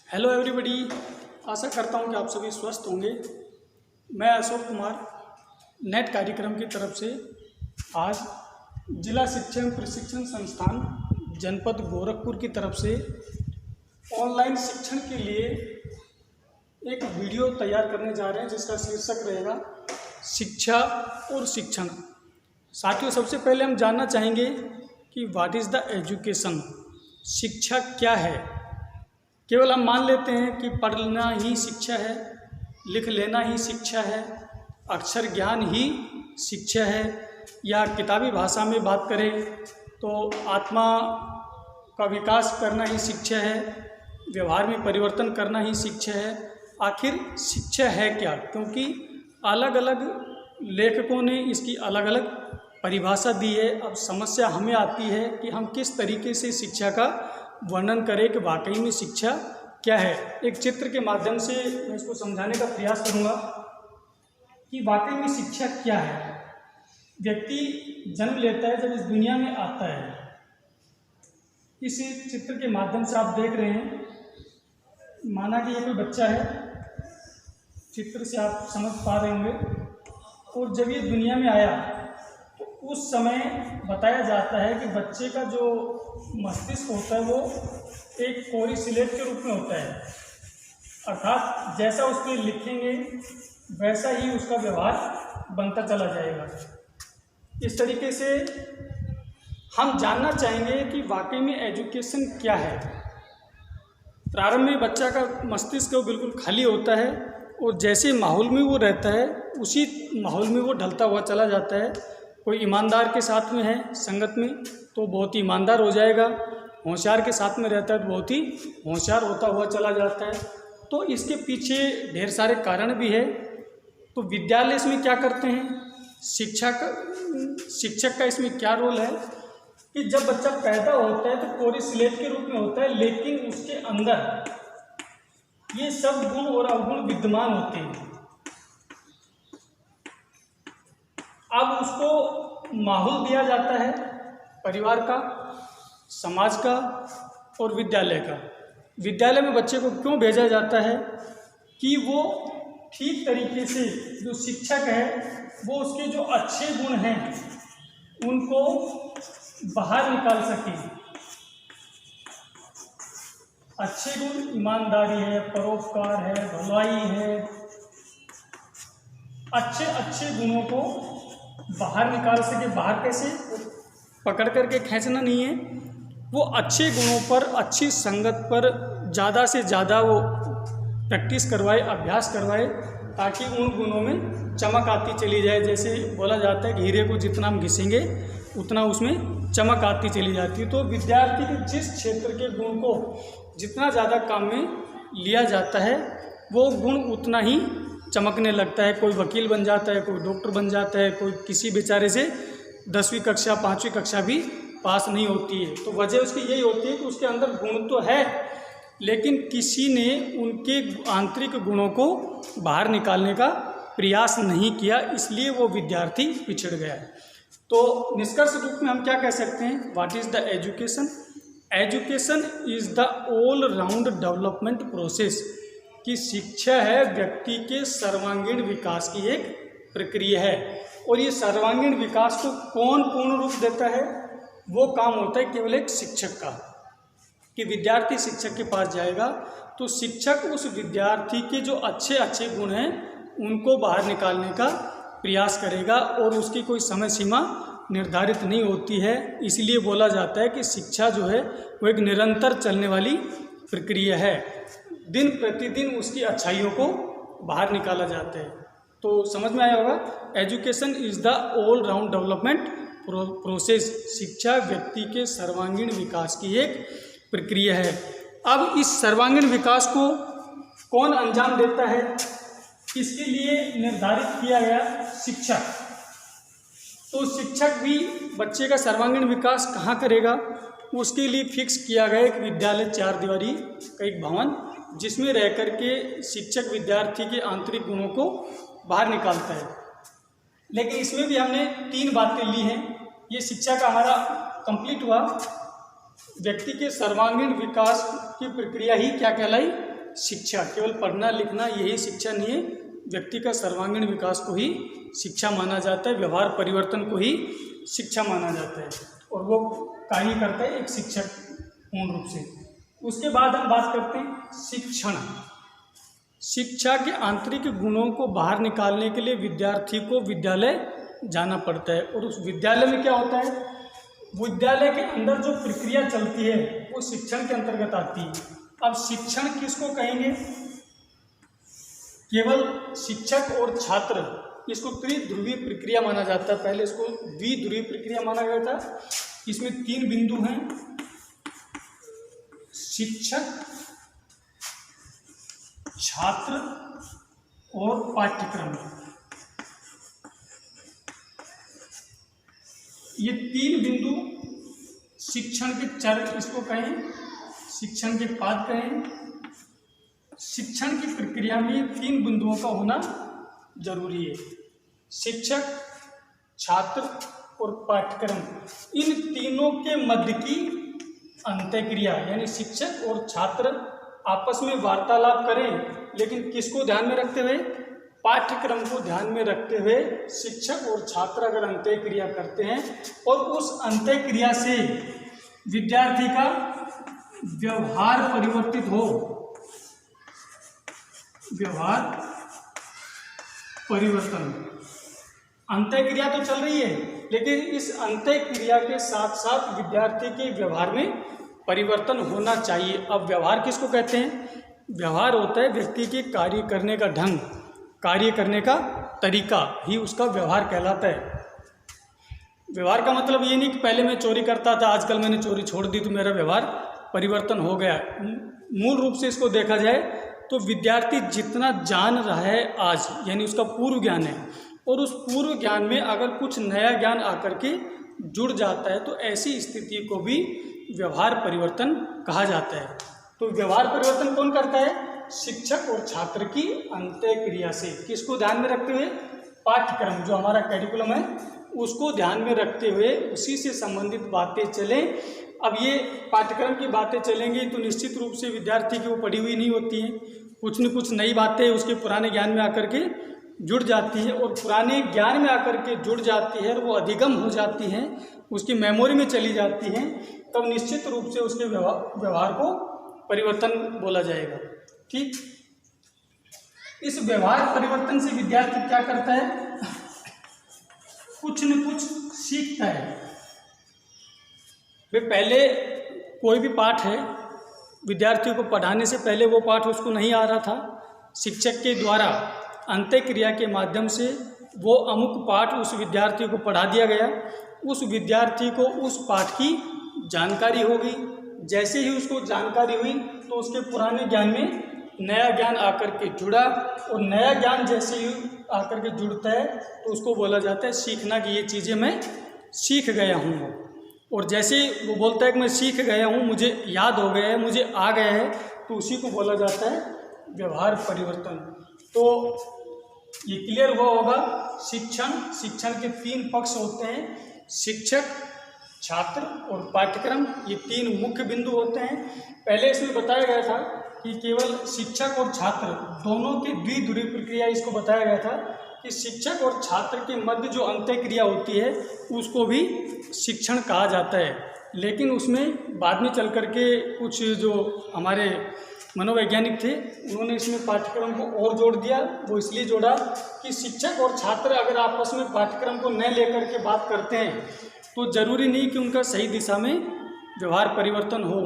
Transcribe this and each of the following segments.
Hello everybody, आशा करता हूँ कि आप सभी स्वस्थ होंगे। मैं अशोक कुमार नेट कार्यक्रम की तरफ से आज जिला शिक्षा एवं प्रशिक्षण संस्थान जनपद गोरखपुर की तरफ से ऑनलाइन शिक्षण के लिए एक वीडियो तैयार करने जा रहे हैं, जिसका शीर्षक रहेगा शिक्षा और शिक्षण। साथियों, सबसे पहले हम जानना चाहेंगे कि व्हाट इज़ द एजुकेशन। शिक्षा क्या है? केवल हम मान लेते हैं कि पढ़ना ही शिक्षा है, लिख लेना ही शिक्षा है, अक्षर ज्ञान ही शिक्षा है, या किताबी भाषा में बात करें तो आत्मा का विकास करना ही शिक्षा है, व्यवहार में परिवर्तन करना ही शिक्षा है। आखिर शिक्षा है क्या? क्योंकि अलग अलग लेखकों ने इसकी अलग अलग परिभाषा दी है। अब समस्या हमें आती है कि हम किस तरीके से शिक्षा का वर्णन करें कि वाकई में शिक्षा क्या है। एक चित्र के माध्यम से मैं इसको समझाने का प्रयास करूंगा कि वाकई में शिक्षा क्या है। व्यक्ति जन्म लेता है, जब इस दुनिया में आता है, इस चित्र के माध्यम से आप देख रहे हैं, माना कि ये कोई बच्चा है, चित्र से आप समझ पा रहे होंगे। और जब ये दुनिया में आया तो उस समय बताया जाता है कि बच्चे का जो मस्तिष्क होता है वो एक कोरी स्लेट के रूप में होता है, अर्थात जैसा उस पर लिखेंगे वैसा ही उसका व्यवहार बनता चला जाएगा। इस तरीके से हम जानना चाहेंगे कि वाकई में एजुकेशन क्या है। प्रारंभ में बच्चा का मस्तिष्क बिल्कुल खाली होता है और जैसे माहौल में वो रहता है उसी माहौल में वो ढलता हुआ चला जाता है। कोई ईमानदार के साथ में है संगत में तो बहुत ही ईमानदार हो जाएगा, होशियार के साथ में रहता है तो बहुत ही होशियार होता हुआ चला जाता है। तो इसके पीछे ढेर सारे कारण भी है। तो विद्यालय इसमें क्या करते हैं, शिक्षक का इसमें क्या रोल है कि जब बच्चा पैदा होता है तो कोरी स्लेट के रूप में होता है, लेकिन उसके अंदर ये सब गुण और अवगुण विद्यमान होते हैं। अब उसको माहौल दिया जाता है परिवार का, समाज का और विद्यालय का। विद्यालय में बच्चे को क्यों भेजा जाता है कि वो ठीक तरीके से जो शिक्षक है वो उसके जो अच्छे गुण हैं उनको बाहर निकाल सके। अच्छे गुण ईमानदारी है, परोपकार है, भलाई है, अच्छे गुणों को बाहर निकाल सके। बाहर कैसे? पकड़ करके खींचना नहीं है, वो अच्छे गुणों पर, अच्छी संगत पर ज़्यादा से ज़्यादा वो प्रैक्टिस करवाए, अभ्यास करवाए, ताकि उन गुणों में चमक आती चली जाए। जैसे बोला जाता है कि हीरे को जितना हम घिसेंगे उतना उसमें चमक आती चली जाती है। तो विद्यार्थी के जिस क्षेत्र के गुण को जितना ज़्यादा काम में लिया जाता है वो गुण उतना ही चमकने लगता है। कोई वकील बन जाता है, कोई डॉक्टर बन जाता है, कोई किसी बेचारे से 10वीं कक्षा 5वीं कक्षा भी पास नहीं होती है। तो वजह उसकी यही होती है कि उसके अंदर गुण तो है, लेकिन किसी ने उनके आंतरिक गुणों को बाहर निकालने का प्रयास नहीं किया, इसलिए वो विद्यार्थी पिछड़ गया है। तो निष्कर्ष रूप में हम क्या कह सकते हैं, what is the education? Education is the all round development process. कि शिक्षा है व्यक्ति के सर्वांगीण विकास की एक प्रक्रिया है, और ये सर्वांगीण विकास को कौन पूर्ण रूप देता है? वो काम होता है केवल एक शिक्षक का। कि विद्यार्थी शिक्षक के पास जाएगा तो शिक्षक उस विद्यार्थी के जो अच्छे गुण हैं उनको बाहर निकालने का प्रयास करेगा, और उसकी कोई समय सीमा निर्धारित नहीं होती है। इसलिए बोला जाता है कि शिक्षा जो है वो एक निरंतर चलने वाली प्रक्रिया है। दिन प्रतिदिन उसकी अच्छाइयों को बाहर निकाला जाता है। तो समझ में आया होगा, education is the all round development process. शिक्षा व्यक्ति के सर्वांगीण विकास की एक प्रक्रिया है। अब इस सर्वांगीण विकास को कौन अंजाम देता है? इसके लिए निर्धारित किया गया शिक्षक। तो शिक्षक भी बच्चे का सर्वांगीण विकास कहाँ करेगा? उसके लिए फिक्स किया गया एक विद्यालय 4 दीवारी का एक भवन, जिसमें रह कर के शिक्षक विद्यार्थी के आंतरिक गुणों को बाहर निकालता है। लेकिन इसमें भी हमने 3 बातें ली हैं। ये शिक्षा का हमारा कंप्लीट हुआ। व्यक्ति के सर्वांगीण विकास की प्रक्रिया ही क्या कहलाई? शिक्षा। केवल पढ़ना लिखना यही शिक्षा नहीं है, व्यक्ति का सर्वांगीण विकास को ही शिक्षा माना जाता है, व्यवहार परिवर्तन को ही शिक्षा माना जाता है, और वो कार्य करता है एक शिक्षक पूर्ण रूप से। उसके बाद हम बात करते हैं शिक्षण। शिक्षा के आंतरिक गुणों को बाहर निकालने के लिए विद्यार्थी को विद्यालय जाना पड़ता है, और उस विद्यालय में क्या होता है, विद्यालय के अंदर जो प्रक्रिया चलती है वो शिक्षण के अंतर्गत आती है। अब शिक्षण किसको कहेंगे, केवल शिक्षक और छात्र, इसको त्रिध्रुवीय प्रक्रिया माना जाता है। पहले इसको द्विध्रुवीय प्रक्रिया माना गया था। इसमें 3 बिंदु हैं, शिक्षक, छात्र और पाठ्यक्रम। ये 3 बिंदु शिक्षण के चर इसको कहें, शिक्षण के पाद कहें। शिक्षण की प्रक्रिया में 3 बिंदुओं का होना जरूरी है, शिक्षक, छात्र और पाठ्यक्रम। इन तीनों के मध्य की अंतःक्रिया, यानी शिक्षक और छात्र आपस में वार्तालाप करें, लेकिन किसको ध्यान में रखते हुए, पाठ्यक्रम को ध्यान में रखते हुए शिक्षक और छात्र अगर अंतःक्रिया करते हैं और उस अंतःक्रिया से विद्यार्थी का व्यवहार परिवर्तित हो, व्यवहार परिवर्तन। अंतःक्रिया तो चल रही है, लेकिन इस अंतःक्रिया के साथ साथ विद्यार्थी के व्यवहार में परिवर्तन होना चाहिए। अब व्यवहार किसको कहते हैं, व्यवहार होता है व्यक्ति के कार्य करने का ढंग, कार्य करने का तरीका ही उसका व्यवहार कहलाता है। व्यवहार का मतलब ये नहीं कि पहले मैं चोरी करता था, आजकल मैंने चोरी छोड़ दी तो मेरा व्यवहार परिवर्तन हो गया। मूल रूप से इसको देखा जाए तो विद्यार्थी जितना जान रहा है आज, यानी उसका पूर्व ज्ञान है, और उस पूर्व ज्ञान में अगर कुछ नया ज्ञान आकर के जुड़ जाता है तो ऐसी स्थिति को भी व्यवहार परिवर्तन कहा जाता है। तो व्यवहार परिवर्तन कौन करता है, शिक्षक और छात्र की अंतःक्रिया से। किसको ध्यान में रखते हुए, पाठ्यक्रम जो हमारा कैरिकुलम है उसको ध्यान में रखते हुए उसी से संबंधित बातें चलें। अब ये पाठ्यक्रम की बातें चलेंगी तो निश्चित रूप से विद्यार्थी की वो पढ़ी हुई नहीं होती हैं, कुछ न कुछ नई बातें उसके पुराने ज्ञान में आकर के जुड़ जाती है, और पुराने ज्ञान में आकर के जुड़ जाती है और वो अधिगम हो जाती हैं, उसकी मेमोरी में चली जाती हैं, तब निश्चित रूप से उसके व्यवहार को परिवर्तन बोला जाएगा। ठीक, इस व्यवहार परिवर्तन से विद्यार्थी क्या करता है, कुछ न कुछ सीखता है। वे पहले कोई भी पाठ है, विद्यार्थियों को पढ़ाने से पहले वो पाठ उसको नहीं आ रहा था, शिक्षक के द्वारा अंतःक्रिया के माध्यम से वो अमुक पाठ उस विद्यार्थी को पढ़ा दिया गया, उस विद्यार्थी को उस पाठ की जानकारी होगी। जैसे ही उसको जानकारी हुई तो उसके पुराने ज्ञान में नया ज्ञान आकर के जुड़ा, और नया ज्ञान जैसे ही आकर के जुड़ता है तो उसको बोला जाता है सीखना, कि ये चीज़ें मैं सीख गया हूँ। और जैसे वो बोलता है कि मैं सीख गया हूँ, मुझे याद हो गया है, मुझे आ गया है, तो उसी को बोला जाता है व्यवहार परिवर्तन। तो ये क्लियर हुआ होगा। शिक्षण के 3 पक्ष होते हैं, शिक्षक, छात्र और पाठ्यक्रम, ये 3 मुख्य बिंदु होते हैं। पहले इसमें बताया गया था कि केवल शिक्षक और छात्र दोनों की द्विध्रुवीय प्रक्रिया, इसको बताया गया था कि शिक्षक और छात्र के मध्य जो अंतःक्रिया होती है उसको भी शिक्षण कहा जाता है। लेकिन उसमें बाद में चल कर के कुछ जो हमारे मनोवैज्ञानिक थे उन्होंने इसमें पाठ्यक्रम को और जोड़ दिया। वो इसलिए जोड़ा कि शिक्षक और छात्र अगर आपस में पाठ्यक्रम को न लेकर के बात करते हैं तो ज़रूरी नहीं कि उनका सही दिशा में व्यवहार परिवर्तन हो,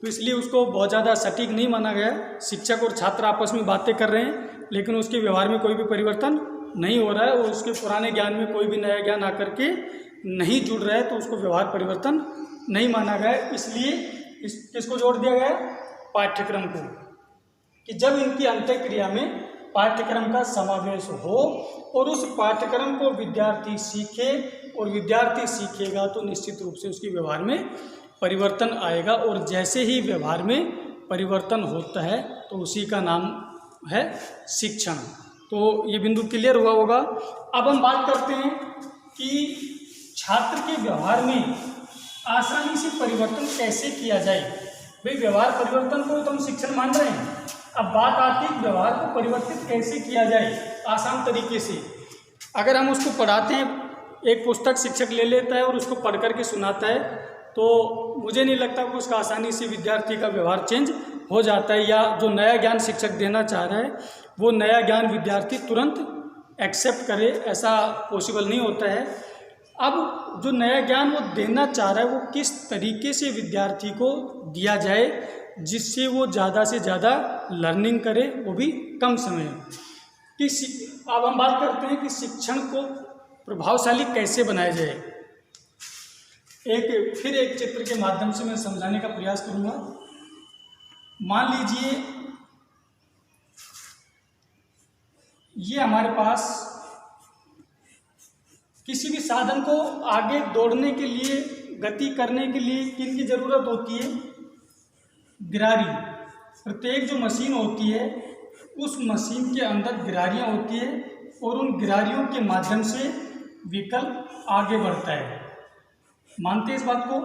तो इसलिए उसको बहुत ज़्यादा सटीक नहीं माना गया। शिक्षक और छात्र आपस में बातें कर रहे हैं लेकिन उसके व्यवहार में कोई भी परिवर्तन नहीं हो रहा है, और उसके पुराने ज्ञान में कोई भी नया ज्ञान आकर के नहीं जुड़ रहा है, तो उसको व्यवहार परिवर्तन नहीं माना गया। इसलिए किसको जोड़ दिया गया, पाठ्यक्रम को, कि जब इनकी अंतःक्रिया में पाठ्यक्रम का समावेश हो और उस पाठ्यक्रम को विद्यार्थी सीखे, और विद्यार्थी सीखेगा तो निश्चित रूप से उसके व्यवहार में परिवर्तन आएगा, और जैसे ही व्यवहार में परिवर्तन होता है तो उसी का नाम है शिक्षण। तो ये बिंदु क्लियर हुआ होगा। अब हम बात करते हैं कि छात्र के व्यवहार में आसानी से परिवर्तन कैसे किया जाए। भाई व्यवहार परिवर्तन को तो हम शिक्षण मान रहे हैं, अब बात आती है व्यवहार को परिवर्तित कैसे किया जाए आसान तरीके से। अगर हम उसको पढ़ाते हैं, एक पुस्तक शिक्षक ले लेता है और उसको पढ़ करके सुनाता है, तो मुझे नहीं लगता कि उसका आसानी से विद्यार्थी का व्यवहार चेंज हो जाता है, या जो नया ज्ञान शिक्षक देना चाह रहा है वो नया ज्ञान विद्यार्थी तुरंत एक्सेप्ट करे, ऐसा पॉसिबल नहीं होता है। अब जो नया ज्ञान वो देना चाह रहा है वो किस तरीके से विद्यार्थी को दिया जाए जिससे वो ज़्यादा से ज़्यादा लर्निंग करे, वो भी कम समय में। अब हम बात करते हैं कि शिक्षण को प्रभावशाली कैसे बनाया जाए। फिर एक चित्र के माध्यम से मैं समझाने का प्रयास करूँगा। मान लीजिए ये हमारे पास किसी भी साधन को आगे दौड़ने के लिए, गति करने के लिए किन की ज़रूरत होती है? गिरारी। प्रत्येक जो मशीन होती है उस मशीन के अंदर गिरारियाँ होती है और उन गिरारियों के माध्यम से व्हीकल आगे बढ़ता है। मानते हैं इस बात को?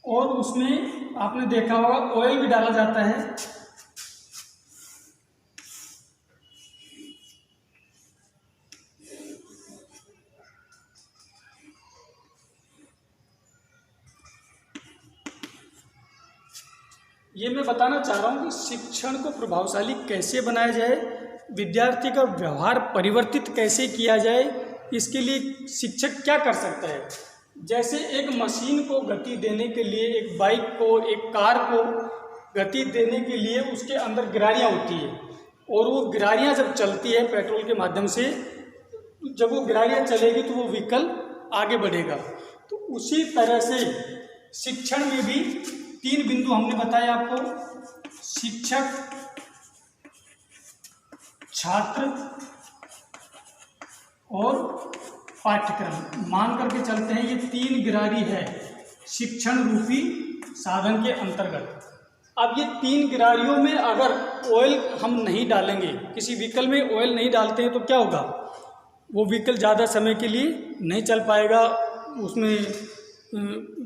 और उसमें आपने देखा होगा ऑयल भी डाला जाता है। ये मैं बताना चाह रहा हूँ कि शिक्षण को प्रभावशाली कैसे बनाया जाए, विद्यार्थी का व्यवहार परिवर्तित कैसे किया जाए, इसके लिए शिक्षक क्या कर सकता है। जैसे एक मशीन को गति देने के लिए, एक बाइक को, एक कार को गति देने के लिए उसके अंदर गिरारियाँ होती है, और वो गिरारियाँ जब चलती है पेट्रोल के माध्यम से, जब वो गिरारियाँ चलेगी तो वो व्हीकल आगे बढ़ेगा। तो उसी तरह से शिक्षण में भी 3 बिंदु हमने बताए आपको: शिक्षक, छात्र और पाठ्यक्रम। मान करके चलते हैं ये 3 गिरारी है शिक्षण रूपी साधन के अंतर्गत। अब ये 3 गिरारियों में अगर ऑयल हम नहीं डालेंगे, किसी व्हीकल में ऑयल नहीं डालते हैं, तो क्या होगा? वो व्हीकल ज़्यादा समय के लिए नहीं चल पाएगा, उसमें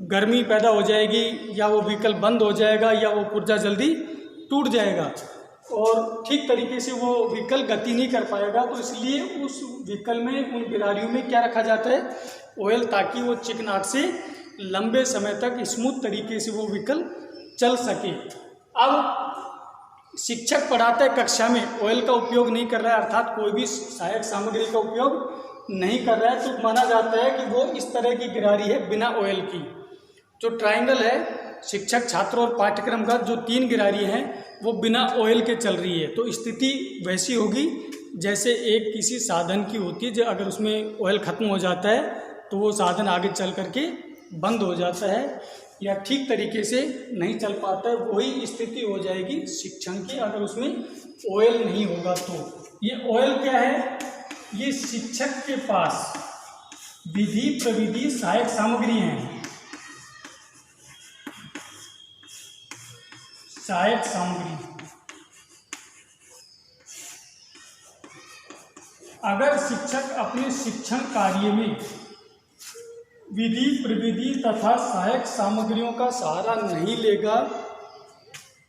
गर्मी पैदा हो जाएगी, या वो व्हीकल बंद हो जाएगा, या वो पुर्जा जल्दी टूट जाएगा और ठीक तरीके से वो व्हीकल गति नहीं कर पाएगा। तो इसलिए उस व्हीकल में, उन गिरारियों में क्या रखा जाता है? ऑयल, ताकि वो चिकनाहट से लंबे समय तक स्मूथ तरीके से वो व्हीकल चल सके। अब शिक्षक पढ़ाता है कक्षा में, ऑयल का उपयोग नहीं कर रहा है, अर्थात कोई भी सहायक सामग्री का उपयोग नहीं कर रहा है, तो माना जाता है कि वो इस तरह की गिरारी है बिना ऑयल की। जो ट्रायंगल है शिक्षक, छात्र और पाठ्यक्रम का, जो 3 गिरारी हैं वो बिना ऑयल के चल रही है, तो स्थिति वैसी होगी जैसे एक किसी साधन की होती है, जो अगर उसमें ऑयल ख़त्म हो जाता है तो वो साधन आगे चल करके बंद हो जाता है या ठीक तरीके से नहीं चल पाता है। वही स्थिति हो जाएगी शिक्षण की अगर उसमें ऑयल नहीं होगा। तो ये ऑयल क्या है? ये शिक्षक के पास विधि, प्रविधि, सहायक सामग्री हैं। सहायक सामग्री, अगर शिक्षक अपने शिक्षण कार्य में विधि, प्रविधि तथा सहायक सामग्रियों का सहारा नहीं लेगा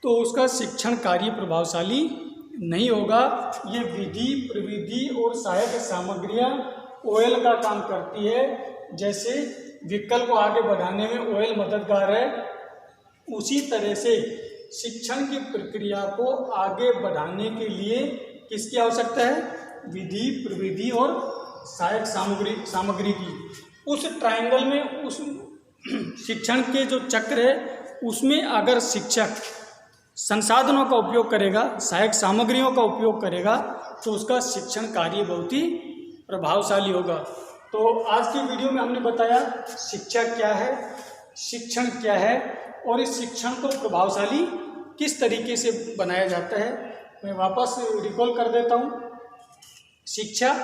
तो उसका शिक्षण कार्य प्रभावशाली नहीं होगा। ये विधि, प्रविधि और सहायक सामग्रियां ऑयल का काम करती है। जैसे व्हीकल को आगे बढ़ाने में ऑयल मददगार है, उसी तरह से शिक्षण की प्रक्रिया को आगे बढ़ाने के लिए किसकी आवश्यकता है? विधि, प्रविधि और सहायक सामग्री की। उस ट्रायंगल में, उस शिक्षण के जो चक्र है उसमें अगर शिक्षक संसाधनों का उपयोग करेगा, सहायक सामग्रियों का उपयोग करेगा, तो उसका शिक्षण कार्य बहुत ही प्रभावशाली होगा। तो आज की वीडियो में हमने बताया शिक्षा क्या है, शिक्षण क्या है और इस शिक्षण को प्रभावशाली किस तरीके से बनाया जाता है। मैं वापस रिकॉल कर देता हूँ। शिक्षा,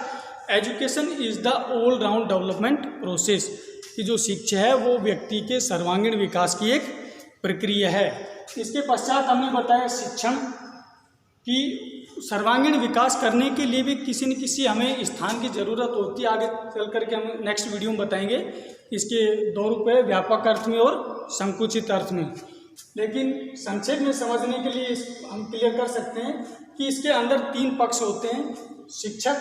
education is the all round development process, कि जो शिक्षा है वो व्यक्ति के सर्वांगीण विकास की एक प्रक्रिया है। इसके पश्चात हमने बताया शिक्षण की सर्वांगीण विकास करने के लिए भी किसी न किसी हमें स्थान की ज़रूरत होती है। आगे चल करके हम नेक्स्ट वीडियो में बताएंगे इसके 2 रूप है, व्यापक अर्थ में और संकुचित अर्थ में। लेकिन संक्षेप में समझने के लिए हम क्लियर कर सकते हैं कि इसके अंदर 3 पक्ष होते हैं, शिक्षक,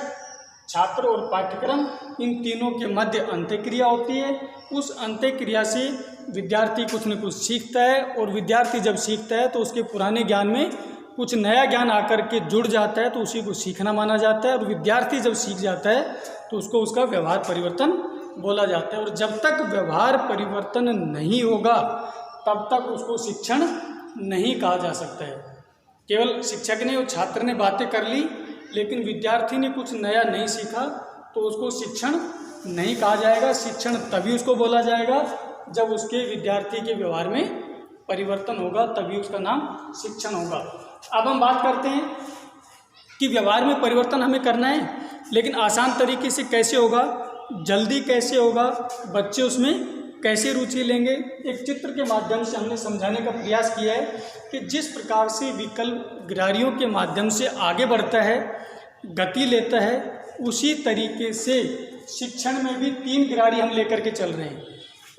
छात्र और पाठ्यक्रम। इन तीनों के मध्य अंत्यक्रिया होती है। उस अंत्यक्रिया से विद्यार्थी कुछ न कुछ सीखता है, और विद्यार्थी जब सीखता है तो उसके पुराने ज्ञान में कुछ नया ज्ञान आकर के जुड़ जाता है, तो उसी को सीखना माना जाता है। और विद्यार्थी जब सीख जाता है तो उसको उसका व्यवहार परिवर्तन बोला जाता है। और जब तक व्यवहार परिवर्तन नहीं होगा तब तक उसको शिक्षण नहीं कहा जा सकता है। केवल शिक्षक ने और छात्र ने बातें कर ली, लेकिन विद्यार्थी ने कुछ नया नहीं सीखा, तो उसको शिक्षण नहीं कहा जाएगा। शिक्षण तभी उसको बोला जाएगा जब उसके विद्यार्थी के व्यवहार में परिवर्तन होगा, तभी उसका नाम शिक्षण होगा। अब हम बात करते हैं कि व्यवहार में परिवर्तन हमें करना है, लेकिन आसान तरीके से कैसे होगा, जल्दी कैसे होगा, बच्चे उसमें कैसे रुचि लेंगे। एक चित्र के माध्यम से हमने समझाने का प्रयास किया है कि जिस प्रकार से विकल्प गिरारियों के माध्यम से आगे बढ़ता है, गति लेता है, उसी तरीके से शिक्षण में भी 3 गिरारी हम लेकर के चल रहे हैं।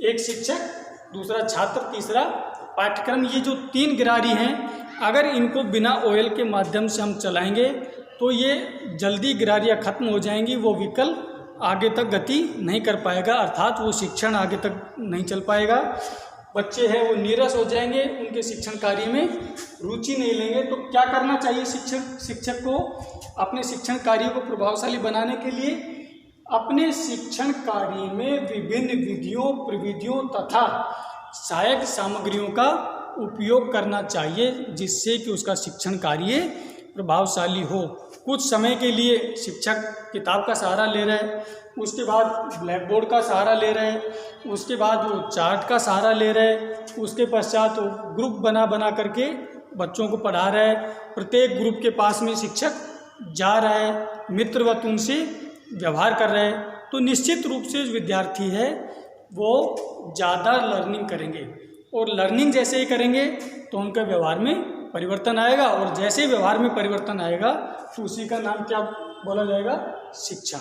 एक शिक्षक, दूसरा छात्र, तीसरा पाठ्यक्रम। ये जो 3 गिरारी हैं, अगर इनको बिना ऑयल के माध्यम से हम चलाएंगे तो ये जल्दी गिरारियाँ खत्म हो जाएंगी, वो विकल्प आगे तक गति नहीं कर पाएगा, अर्थात वो शिक्षण आगे तक नहीं चल पाएगा। बच्चे हैं वो नीरस हो जाएंगे, उनके शिक्षण कार्य में रुचि नहीं लेंगे। तो क्या करना चाहिए शिक्षक को अपने शिक्षण कार्य को प्रभावशाली बनाने के लिए? अपने शिक्षण कार्य में विभिन्न विधियों, प्रविधियों तथा सहायक सामग्रियों का उपयोग करना चाहिए, जिससे कि उसका शिक्षण कार्य प्रभावशाली हो। कुछ समय के लिए शिक्षक किताब का सहारा ले रहा है, उसके बाद ब्लैक बोर्ड का सहारा ले रहे हैं, उसके बाद वो चार्ट का सहारा ले रहे हैं, उसके पश्चात वो ग्रुप बना करके बच्चों को पढ़ा रहा है। प्रत्येक ग्रुप के पास में शिक्षक जा रहा है, मित्रवत उनसे व्यवहार कर रहा है। तो निश्चित रूप से जो विद्यार्थी है वो ज़्यादा लर्निंग करेंगे, और लर्निंग जैसे ही करेंगे तो उनका व्यवहार में परिवर्तन आएगा, और जैसे व्यवहार में परिवर्तन आएगा तो उसी का नाम क्या बोला जाएगा? शिक्षण।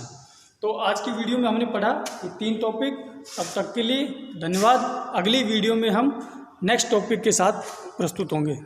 तो आज की वीडियो में हमने पढ़ा ये 3 टॉपिक। तब तक के लिए धन्यवाद। अगली वीडियो में हम नेक्स्ट टॉपिक के साथ प्रस्तुत होंगे।